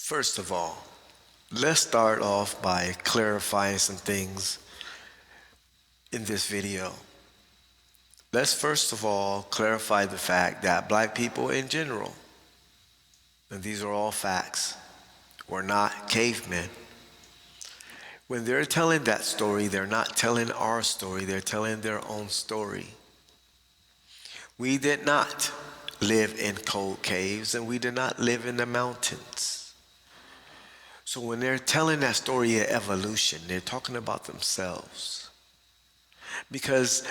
First of all, let's start off by clarifying some things in this video. Let's first of all clarify the fact that black people in general, and these are all facts, were not cavemen. When they're telling that story, they're not telling our story, they're telling their own story. We did not live in cold caves and we did not live in the mountains. So when they're telling that story of evolution, they're talking about themselves. Because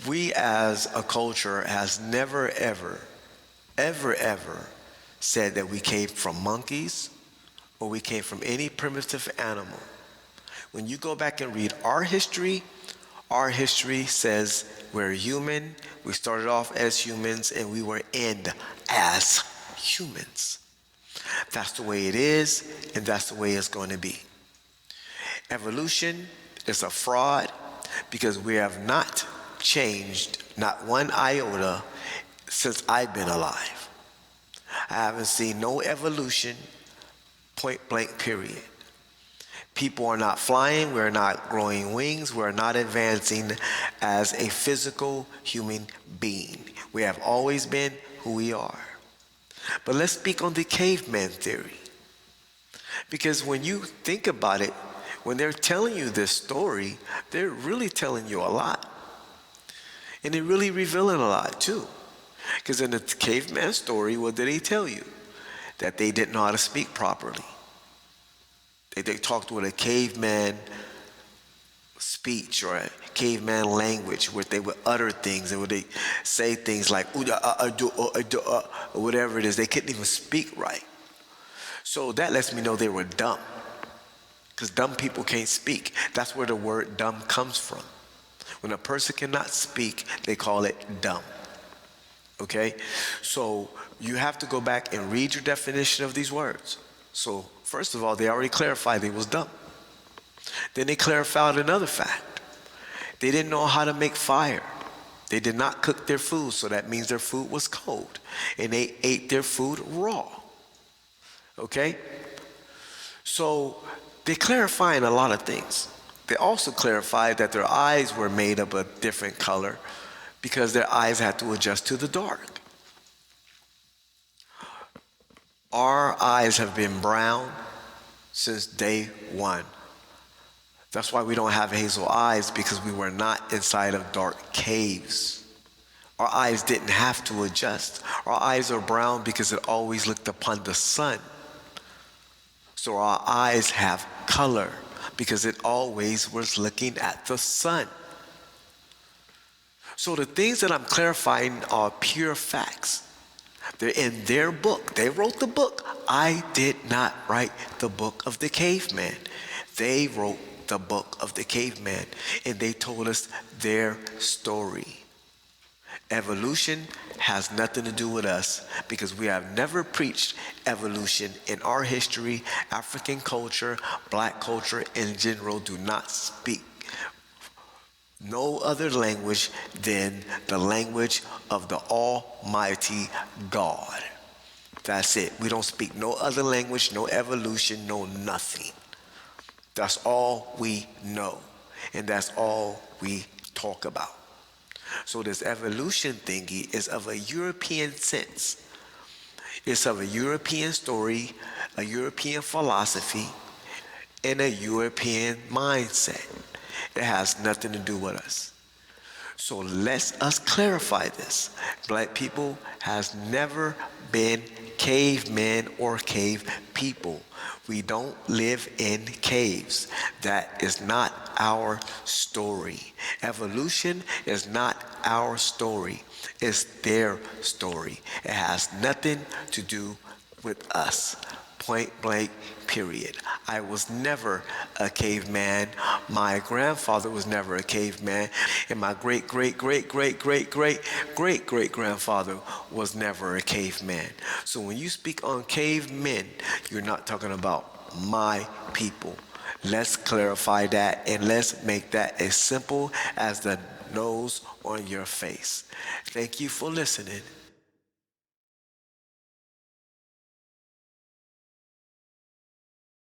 we as a culture has never ever said that we came from monkeys or we came from any primitive animal. When you go back and read our history says we're human, we started off as humans, and we were end as humans. That's the way it is, and that's the way it's going to be. Evolution is a fraud because we have not changed not one iota since I've been alive. I haven't seen no evolution, point blank, period. People are not flying, we're not growing wings, we're not advancing as a physical human being. We have always been who we are. But let's speak on the caveman theory. Because when you think about it, when they're telling you this story, they're really telling you a lot. And they're really revealing a lot too. Because in the caveman story, what did he tell you? That they didn't know how to speak properly. They talked with a caveman speech or a caveman language where they would utter things and where they say things like or whatever it is. They couldn't even speak right. So that lets me know they were dumb. Because dumb people can't speak. That's where the word dumb comes from. When a person cannot speak, they call it dumb. Okay? So you have to go back and read your definition of these words. So first of all, they already clarified they was dumb. Then they clarified another fact. They didn't know how to make fire. They did not cook their food, so that means their food was cold. And they ate their food raw. Okay? So they're clarifying a lot of things. They also clarified that their eyes were made of a different color because their eyes had to adjust to the dark. Our eyes have been brown since day one. That's why we don't have hazel eyes, because we were not inside of dark caves. Our eyes didn't have to adjust. Our eyes are brown because it always looked upon the sun. So our eyes have color because it always was looking at the sun. So the things that I'm clarifying are pure facts. They're in their book. They wrote the book. I did not write the book of the caveman. They wrote the book of the caveman, and they told us their story. Evolution has nothing to do with us because we have never preached evolution in our history. African culture, black culture in general do not speak no other language than the language of the Almighty God. That's it. We don't speak no other language, no evolution, no nothing. That's all we know, and that's all we talk about. So this evolution thingy is of a European sense. It's of a European story, a European philosophy, and a European mindset. It has nothing to do with us. So let us clarify this. Black people has never been cavemen or cave people. We don't live in caves. That is not our story. Evolution is not our story. It's their story. It has nothing to do with us. Point blank, period. I was never a caveman. My grandfather was never a caveman. And my great-great-great-great-great-great-great-great-grandfather was never a caveman. So when you speak on cavemen, you're not talking about my people. Let's clarify that, and let's make that as simple as the nose on your face. Thank you for listening.